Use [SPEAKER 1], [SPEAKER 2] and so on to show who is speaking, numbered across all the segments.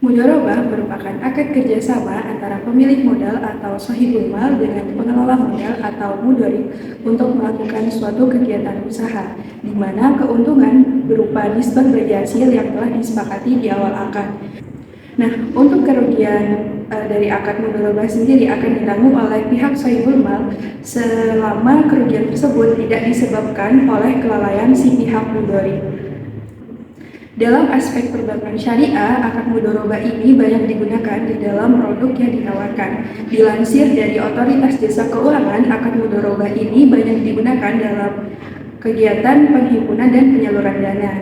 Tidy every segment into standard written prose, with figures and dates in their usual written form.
[SPEAKER 1] Mudharabah merupakan akad kerjasama antara pemilik modal atau sohibul mal dengan pengelola modal atau mudharib untuk melakukan suatu kegiatan usaha, di mana keuntungan berupa nisbah bagi hasil yang telah disepakati di awal akad. Nah, untuk kerugian dari akad mudharabah sendiri akan ditanggung oleh pihak sohibul mal selama kerugian tersebut tidak disebabkan oleh kelalaian si pihak mudharib. Dalam aspek perbankan syariah, akad mudharabah ini banyak digunakan di dalam produk yang ditawarkan. Dilansir dari Otoritas Jasa Keuangan, akad mudharabah ini banyak digunakan dalam kegiatan penghimpunan dan penyaluran dana.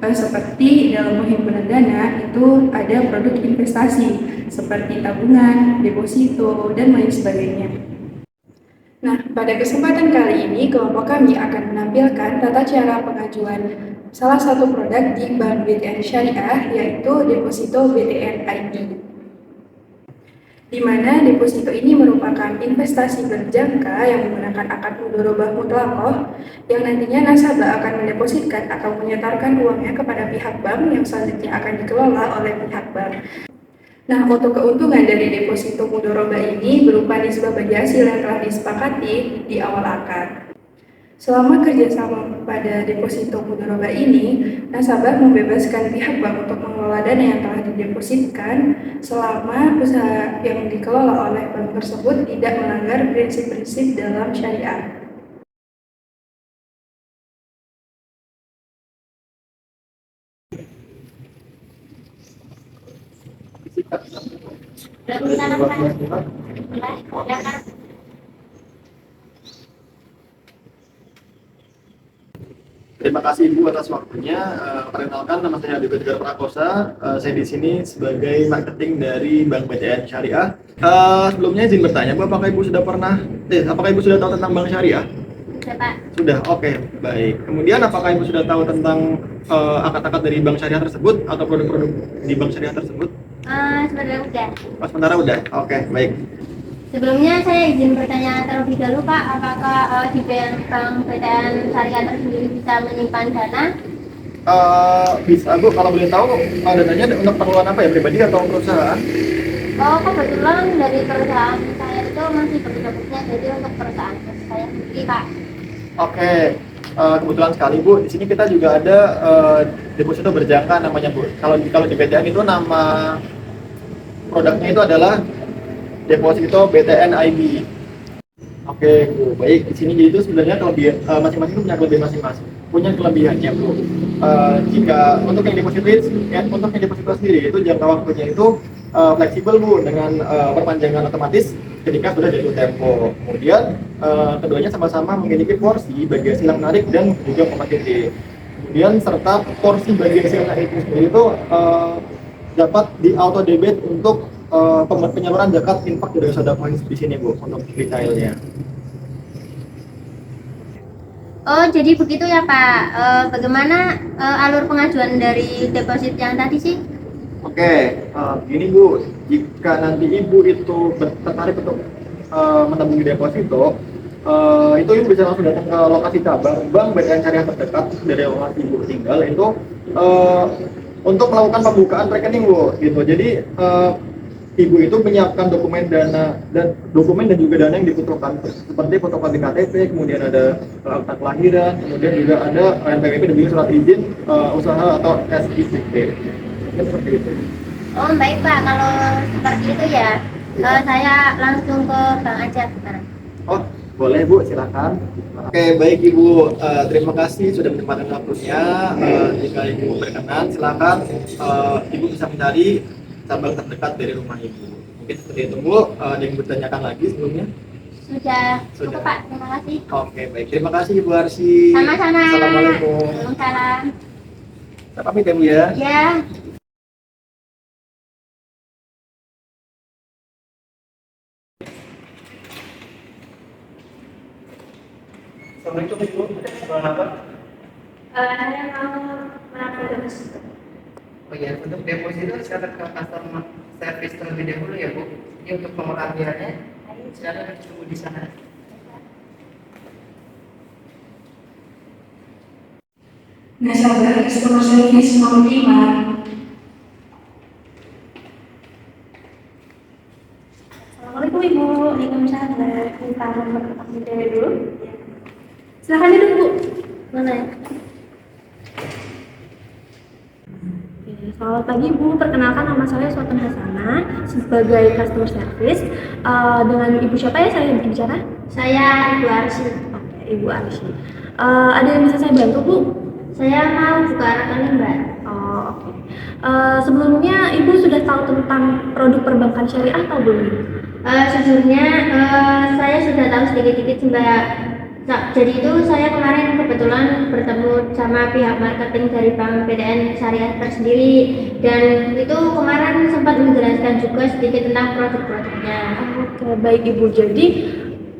[SPEAKER 1] Seperti dalam penghimpunan dana itu ada produk investasi seperti tabungan, deposito, dan lain sebagainya. Nah, pada kesempatan kali ini, kelompok kami akan menampilkan tata cara pengajuan salah satu produk di Bank BTN Syariah, yaitu Deposito BTN ID. Di mana deposito ini merupakan investasi berjangka yang menggunakan akad mudharabah mutlaqah yang nantinya nasabah akan mendepositkan atau menyetorkan uangnya kepada pihak bank yang selanjutnya akan dikelola oleh pihak bank. Nah, untuk keuntungan dari deposito mudharabah ini berupa nisbah bagi hasil yang telah disepakati di awal akad. Selama kerjasama pada deposito mudharabah ini, nasabah membebaskan pihak bank untuk mengelola dana yang telah didepositkan selama usaha yang dikelola oleh bank tersebut tidak melanggar prinsip-prinsip dalam syariah.
[SPEAKER 2] Terima kasih Ibu atas waktunya. Perkenalkan, nama saya Adi Bedgar Prakosa. Saya di sini sebagai marketing dari Bank BTN Syariah. Sebelumnya izin bertanya, Bu, apakah Ibu sudah tahu tentang Bank Syariah?
[SPEAKER 3] Sudah, Pak.
[SPEAKER 2] Sudah, oke, baik. Kemudian apakah Ibu sudah tahu tentang akad-akad dari Bank Syariah tersebut atau produk-produk di Bank Syariah tersebut?
[SPEAKER 3] Sebenarnya udah.
[SPEAKER 2] Oh, sementara udah. Oke, baik.
[SPEAKER 3] Sebelumnya saya izin bertanya terlebih dahulu, Pak, apakah di Bank BTN Syariah sendiri bisa menyimpan dana?
[SPEAKER 2] Bisa Bu, kalau boleh tahu dananya untuk keperluan apa ya, pribadi atau perusahaan?
[SPEAKER 3] Oh, kebetulan dari perusahaan saya itu masih berbentuknya jadi untuk perusahaan saya sendiri, Pak.
[SPEAKER 2] Oke, kebetulan sekali Bu. Di sini kita juga ada deposito berjangka namanya Bu. Kalau di BTN itu nama produknya itu adalah deposito BTN IB. Oke Bu, baik. Di sini itu sebenarnya kelebihan masing-masing itu punya kelebihan masing-masing. Punya kelebihannya Bu. Jika untuk yang deposito sendiri itu jangka waktunya itu fleksibel Bu dengan perpanjangan otomatis ketika sudah jatuh tempo. Kemudian keduanya sama-sama memiliki porsi bagi hasil yang menarik dan juga kompetitif. Kemudian serta porsi bagi hasil yang menarik itu sendiri itu dapat di auto debit untuk penyaluran zakat infak dari sedekah di sini Bu untuk detailnya.
[SPEAKER 3] Oh, jadi begitu ya, Pak. Bagaimana alur pengajuan dari deposit yang tadi sih?
[SPEAKER 2] Oke, gini Bu, jika nanti Ibu itu tertarik untuk menabung di deposito, itu Ibu bisa langsung datang ke lokasi cabang Bank BTN Syariah terdekat dari lokasi Ibu tinggal itu untuk melakukan pembukaan rekening Bu, gitu. Jadi Ibu itu menyiapkan dokumen dan juga dana yang dibutuhkan seperti fotokopi KTP, kemudian ada akta kelahiran, kemudian juga ada NPWP dan juga surat izin usaha atau SICP. Seperti itu.
[SPEAKER 3] Oh, baik, Pak. Kalau seperti itu ya, saya langsung ke bank aja sekarang.
[SPEAKER 2] Oh, boleh Bu, silakan. Oke, baik Ibu. Terima kasih sudah menyempatkan waktunya. Jika Ibu berkenan, silakan Ibu bisa mencari cabang terdekat dari rumah Ibu. Mungkin seperti itu Bu. Ada yang bertanyakan lagi sebelumnya?
[SPEAKER 3] Sudah cukup, Pak. Terima kasih.
[SPEAKER 2] Oke, baik. Terima kasih Ibu Arsy.
[SPEAKER 3] Sama-sama.
[SPEAKER 2] Assalamualaikum.
[SPEAKER 3] Waalaikumsalam.
[SPEAKER 2] Saya pamit ya Bu ya.
[SPEAKER 3] Ya.
[SPEAKER 2] Assalamualaikum Ibu. Selamat.
[SPEAKER 3] Saya mau menambah deposito.
[SPEAKER 4] Oh iya, untuk deposito silakan ke customer service terlebih dahulu ya Bu. Ini untuk pemerampilannya, silakan tunggu di sana.
[SPEAKER 1] Nasabah customer service 05. Assalamualaikum Ibu. Waalaikumsalam. Minta nomor kontak dulu. Silakan duduk Bu.
[SPEAKER 3] Mana ya?
[SPEAKER 1] Oke, selamat pagi Bu. Perkenalkan nama saya Sultan Hasana sebagai customer service. Dengan Ibu siapa ya saya berbicara?
[SPEAKER 3] Saya Ibu Arsy.
[SPEAKER 1] Oke, Ibu Arsy. Ada yang bisa saya bantu Bu?
[SPEAKER 3] Saya mau buka rekening, Mbak.
[SPEAKER 1] Oh, oke. Sebelumnya Ibu sudah tahu tentang produk perbankan syariah atau belum?
[SPEAKER 3] Sejujurnya saya sudah tahu sedikit-sedikit Mbak. Jadi itu saya kemarin kebetulan bertemu sama pihak marketing dari Bank BTN Syariah tersendiri, dan itu kemarin sempat menjelaskan juga sedikit tentang produk-produknya.
[SPEAKER 1] Oke, baik Ibu. Jadi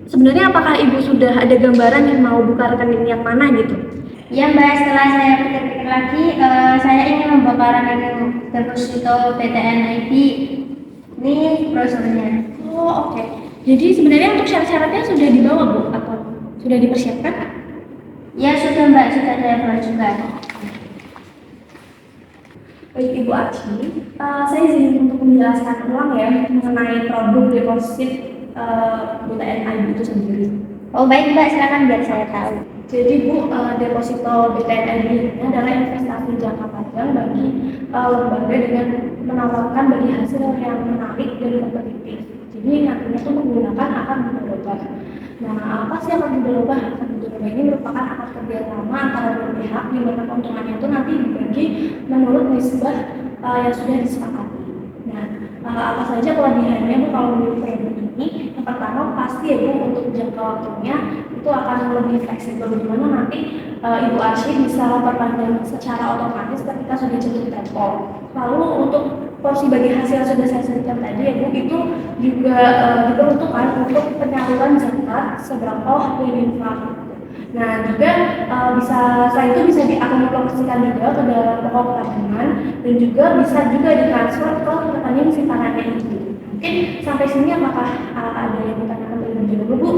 [SPEAKER 1] sebenarnya apakah Ibu sudah ada gambaran yang mau buka rekening yang mana gitu?
[SPEAKER 3] Ya Mbak, setelah saya pikir-pikir lagi, saya ingin membuka rekening deposito BTN ID. Ini brosurnya.
[SPEAKER 1] Oh, oke. Jadi sebenarnya untuk syarat-syaratnya sudah dibawa Bu atau sudah dipersiapkan?
[SPEAKER 3] Ya sudah Mbak, sudah saya bawa juga.
[SPEAKER 1] Baik Ibu Aci, saya izin untuk menjelaskan ulang ya mengenai produk deposit BTN ID itu sendiri.
[SPEAKER 3] Oh baik Mbak, silakan biar saya tahu.
[SPEAKER 1] Jadi Bu, deposito BTN ID ini adalah investasi jangka panjang bagi lembaga dengan menawarkan bagi hasil yang menarik dan kompetitif. Jadi nantinya itu menggunakan akad mudharabah. Nah, apa sih akad mudharabah? Akad mudharabah ini merupakan akad kerjasama antara dua pihak di mana keuntungannya itu nanti dibagi menurut nisbah yang sudah disepakati. Nah, apa saja kelebihannya Bu kalau menurut produk ini? Yang pertama pasti ya Bu, untuk jangka waktunya itu akan lebih fleksibel, di mana nanti Ibu Arsy bisa memperpanjang secara otomatis ketika sudah jatuh tempo. Lalu untuk porsi bagi hasil yang sudah saya sebutkan tadi ya Bu, itu juga diperuntukkan untuk penyaluran zakat seberapa yang infak. Nah juga bisa selain itu bisa diakumulasikan juga ke dalam pokok tabungan dan juga bisa juga ditransfer ke rekening simpanannya itu. Mungkin sampai sini apakah ada yang ditanyakan terlebih dahulu Bu?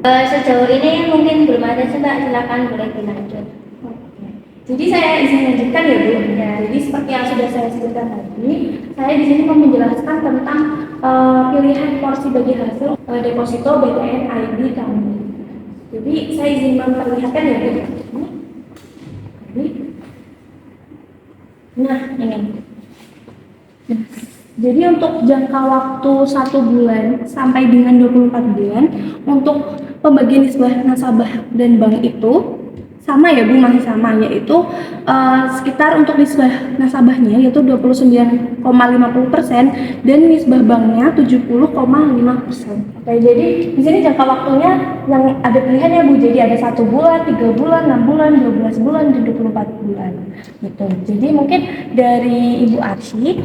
[SPEAKER 3] Sejauh ini mungkin belum ada sih Mbak, silakan boleh dilanjut.
[SPEAKER 1] Jadi saya izin lanjutkan ya Bu. Ya, jadi seperti yang sudah saya sebutkan tadi, saya di sini mau menjelaskan tentang pilihan porsi bagi hasil deposito BTN ID kami. Jadi saya izin memperlihatkan ya Bu. Nah ini. Nah, jadi untuk jangka waktu 1 bulan sampai dengan 24 bulan untuk pembagian nisbah nasabah dan bank itu sama ya Bu, masih sama, yaitu sekitar untuk nisbah nasabahnya yaitu 29,50% dan nisbah banknya 70,5%. Oke, jadi di sini jangka waktunya yang ada pilihannya Bu, jadi ada 1 bulan, 3 bulan, 6 bulan, 12 bulan, dan 24 bulan gitu. Jadi mungkin dari Ibu Arsy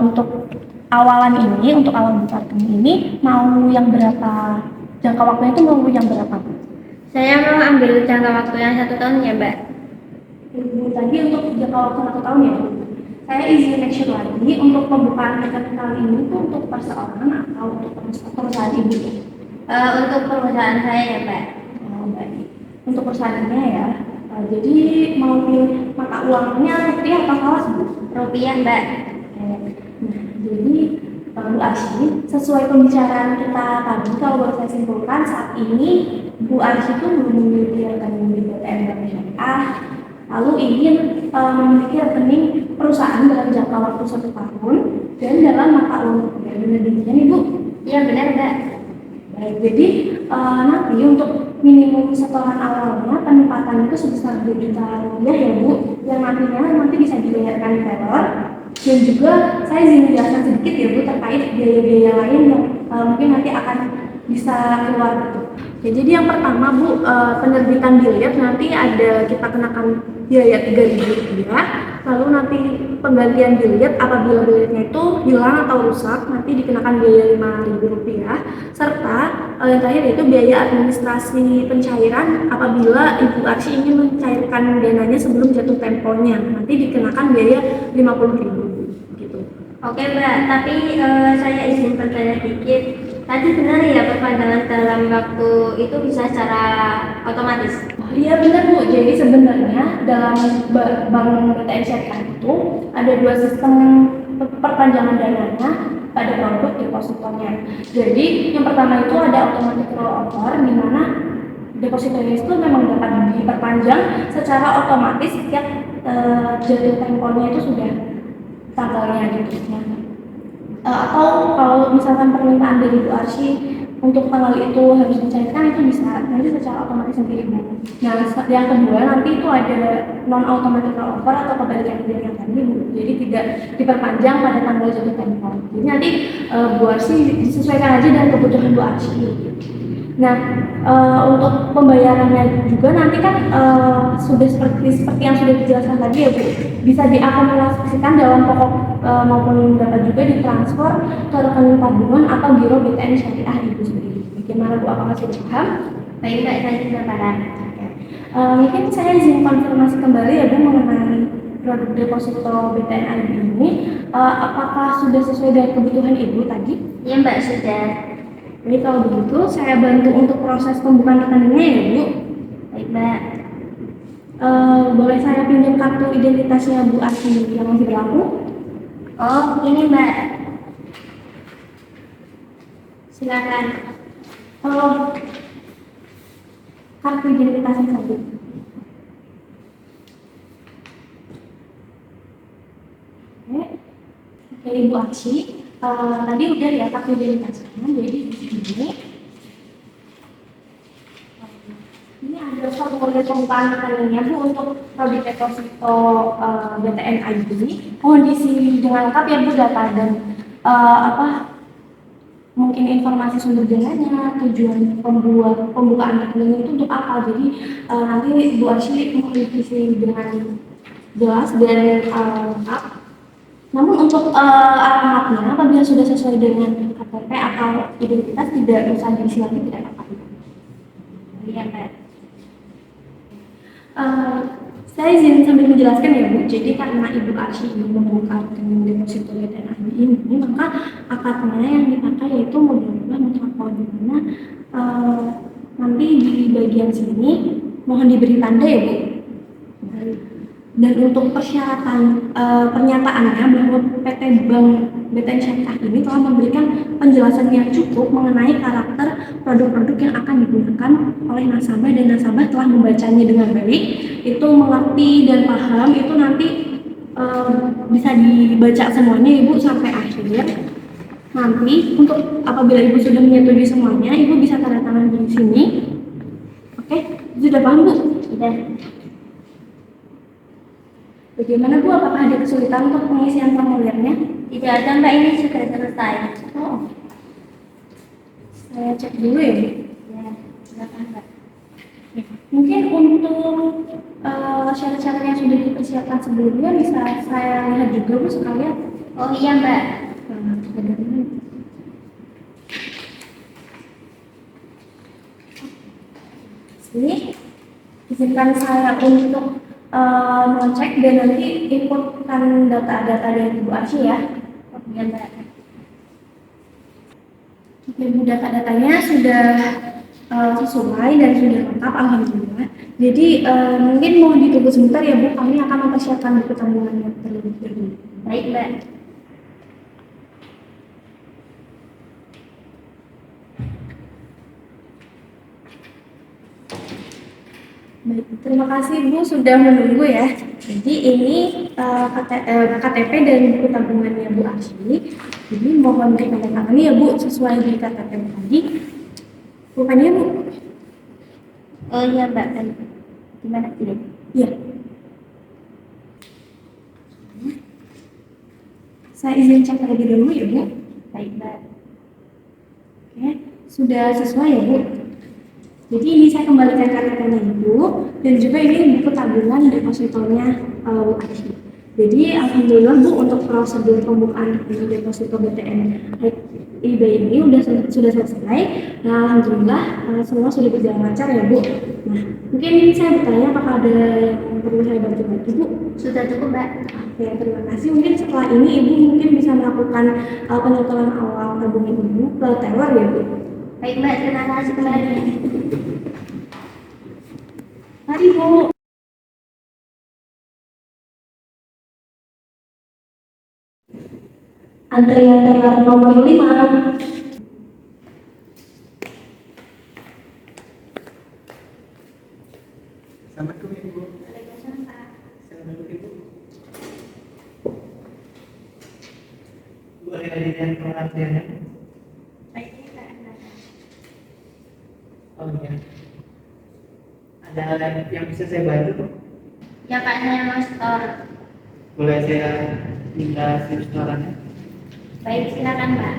[SPEAKER 1] untuk awalan ini, untuk awal buka rekening ini mau yang berapa, jangka waktunya itu mau yang berapa Bu?
[SPEAKER 3] Saya mau ambil jangka waktu yang 1 tahun ya Mbak.
[SPEAKER 1] Ibu tadi untuk jangka waktu 1 tahun ya Bu. Saya izin make sure lagi untuk pembukaan rekening kali ini itu untuk perseorangan atau untuk perusahaan Ibu?
[SPEAKER 3] Untuk perusahaan saya ya Mbak.
[SPEAKER 1] Oh, baik. Untuk perusahaannya ya. Jadi mau pilih mata uangnya rupiah atau falas Bu?
[SPEAKER 3] Rupiah Mbak.
[SPEAKER 1] Nah, jadi Bu Arsy, sesuai pembicaraan kita tadi, kalau boleh saya simpulkan saat ini Bu Arsy itu belum memiliki rekening di BTN Bank Syariah, lalu ingin memiliki rekening perusahaan dalam jangka waktu 1 tahun dan dalam mata uang rupiah. Benar demikian Ibu?
[SPEAKER 3] Iya benar Mbak.
[SPEAKER 1] Baik, jadi nanti untuk minimum setoran awalnya penempatan itu sebesar 2 juta rupiah ya Bu, yang nanti bisa dibayarkan teller. Dan juga saya izin menjelaskan sedikit ya Bu terkait biaya-biaya lain yang mungkin nanti akan bisa keluar gitu. Ya, jadi yang pertama Bu, penerbitan biliet nanti ada kita kenakan biaya Rp3.000, lalu nanti penggantian biliet apabila bilietnya itu hilang atau rusak nanti dikenakan biaya Rp5.000, serta yang terakhir yaitu biaya administrasi pencairan apabila Ibu Arsy ingin mencairkan dananya sebelum jatuh temponya nanti dikenakan biaya Rp50.000 gitu.
[SPEAKER 3] Oke Mbak, tapi saya izin bertanya dikit. Tadi benar ya perpanjangan dalam waktu itu bisa secara otomatis?
[SPEAKER 1] Iya benar Bu, jadi sebenarnya dalam Bank BTN Syariah itu ada 2 sistem perpanjangan dananya.
[SPEAKER 5] pada produk depositonya. Jadi yang pertama itu ada automatic rollover, di mana depositonya itu memang dapat diperpanjang secara otomatis setiap jatuh temponya itu sudah tanggalnya gitu. Atau kalau misalkan permintaan dari Bu Arsy untuk tanggal itu harus dicairkan, itu bisa nanti secara otomatis sendiri Bu. Nah, yang kedua nanti itu ada non automatic rollover atau kebalikan dari yang tadi Bu. Jadi tidak diperpanjang pada tanggal jatuh tempo. Jadi nanti Bu Arsy disesuaikan aja dengan kebutuhan Bu Arsy. Nah, untuk pembayarannya juga nanti kan sudah seperti yang sudah dijelaskan tadi ya Bu, bisa diakumulasikan dalam pokok maupun dapat juga ditransfer ke rekening tabungan atau giro BTN Syariah Ibu sendiri. Bagaimana Bu, apakah sudah paham?
[SPEAKER 3] Baik Mbak, saya sudah paham.
[SPEAKER 5] Mungkin saya izin konfirmasi kembali ya Bu mengenai produk deposito BTN IB ini, apakah sudah sesuai dengan kebutuhan Ibu tadi?
[SPEAKER 3] Iya Mbak, sudah.
[SPEAKER 5] Jadi kalau begitu saya bantu untuk proses pembukaan rekeningnya ya Bu.
[SPEAKER 3] Baik Mbak.
[SPEAKER 5] Boleh saya pinjam kartu identitasnya Bu Arsy yang masih berlaku?
[SPEAKER 3] Oh, ini Mbak. Silakan.
[SPEAKER 5] Kartu identitasnya saja. Oke, Ibu Arsy. Tadi udah ya kartu identitasnya, jadi di sini ini ada formulir pembukaan rekeningnya Bu untuk produk deposito BTN IB. Mohon diisi dengan lengkap ya Bu data dan mungkin informasi sumber dananya, tujuan pembukaan rekening itu untuk apa. Jadi nanti Bu Arsy mohon diisi dengan jelas dan lengkap. Namun untuk alamatnya apabila sudah sesuai dengan KTP atau identitas tidak usah diisi lagi, tidak apa-apa.
[SPEAKER 3] Iya Mbak.
[SPEAKER 5] Saya izin sambil menjelaskan ya Bu. Jadi karena Ibu Arsy ingin membuka rekening deposito BTN IB ini, maka akadnya yang dipakai yaitu modal bank atau di mana nanti di bagian sini mohon diberi tanda ya Bu. Dan untuk persyaratan pernyataannya bahwa PT Bank BTN Syariah ini telah memberikan penjelasan yang cukup mengenai karakter produk-produk yang akan digunakan oleh nasabah dan nasabah telah membacanya dengan baik, itu mengerti dan paham, itu nanti bisa dibaca semuanya Ibu sampai akhir. Nanti untuk apabila Ibu sudah menyetujui semuanya, Ibu bisa tanda tangan di sini. Oke, sudah paham Bu?
[SPEAKER 3] Sudah.
[SPEAKER 5] Bagaimana Bu, apakah ada kesulitan untuk pengisian formulirnya?
[SPEAKER 3] Tidak ada Mbak, ini sudah selesai.
[SPEAKER 5] Oh, saya cek dulu ya Bu.
[SPEAKER 3] Ya, silakan Mbak.
[SPEAKER 5] Mungkin untuk syarat-syarat yang sudah dipersiapkan sebelumnya bisa saya lihat juga Bu sekalian.
[SPEAKER 3] Oh iya Mbak.
[SPEAKER 5] Sini, izinkan saya untuk mengecek dan nanti inputkan data-data dari Bu Arsy ya.
[SPEAKER 3] Oh iya Mbak.
[SPEAKER 5] Oke Bu, data-datanya sudah sesuai dan sudah lengkap alhamdulillah. Jadi mungkin mau ditunggu sebentar ya Bu, kami akan mempersiapkan buku tabungannya terlebih dahulu.
[SPEAKER 3] Baik Mbak.
[SPEAKER 5] Baik, terima kasih Bu sudah menunggu ya. Jadi ini KTP dan buku tabungannya Bu Arsy. Jadi mohon ditandatangani ya Bu sesuai di KTP tadi. Bukannya Bu?
[SPEAKER 3] Oh iya Mbak. Gimana sih?
[SPEAKER 5] Iya. Saya izin cek terlebih dahulu ya Bu.
[SPEAKER 3] Baik Mbak.
[SPEAKER 5] Oke, sudah sesuai ya Bu. Jadi ini saya kembalikan KTP-nya Ibu dan juga ini buku tabungan depositonya Bu Arsy. Jadi alhamdulillah Bu untuk prosedur pembukaan deposito BTN IB ini sudah selesai. Nah, alhamdulillah semua sudah berjalan lancar ya Bu. Nah, mungkin saya bertanya apakah ada yang perlu saya bantu Bu?
[SPEAKER 3] Sudah cukup Mbak.
[SPEAKER 5] Oke, terima kasih. Mungkin setelah ini Ibu mungkin bisa melakukan penyetoraan awal tabungan Ibu ke teller ya Bu.
[SPEAKER 3] Baik Mbak, terima kasih kembali.
[SPEAKER 5] Mari Bu. Antrian teller nomor 5.
[SPEAKER 4] Assalamualaikum Ibu. Assalamualaikum Ibu. Boleh dilihat pengertiannya? Oh iya. Ada yang bisa saya bantu?
[SPEAKER 3] Ya Pak, saya mau store.
[SPEAKER 4] Boleh saya minta si restorannya?
[SPEAKER 3] Baik, silakan Pak.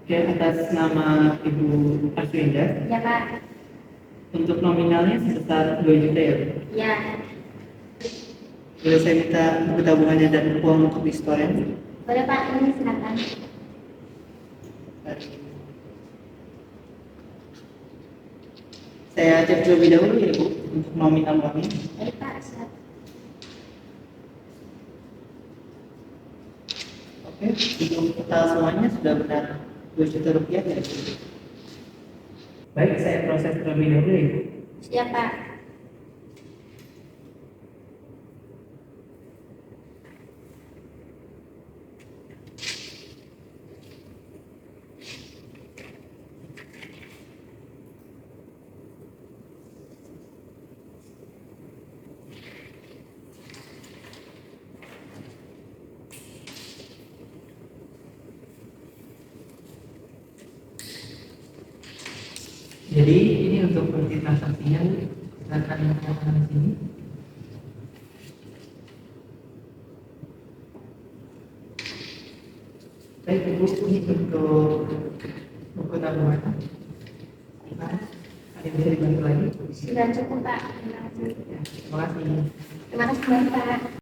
[SPEAKER 4] Oke, atas nama Ibu Arswinda,
[SPEAKER 3] Ya Pak.
[SPEAKER 4] untuk nominalnya sebesar 2 juta ya, Bu?
[SPEAKER 3] Ya.
[SPEAKER 4] Boleh saya minta buku tabungannya dan uang untuk di store -nya?
[SPEAKER 3] Boleh Pak, ini silakan.
[SPEAKER 4] Saya cek terlebih dahulu ya Bu, untuk nominal uangnya.
[SPEAKER 3] Baik Pak, silakan.
[SPEAKER 4] Oke, untuk total semuanya sudah benar 2 juta rupiah ya Bu. Baik, saya proses terlebih dahulu ya Bu.
[SPEAKER 3] Siap Pak.
[SPEAKER 4] Jadi ini untuk bukti transaksinya, silakan menandakan di sini. Baik Ibu, ini untuk buku tabungan. Ada yang bisa dibantu lagi?
[SPEAKER 3] Sudah cukup Pak. Terima kasih.
[SPEAKER 4] Ya, terima kasih.
[SPEAKER 3] Terima kasih banyak Pak.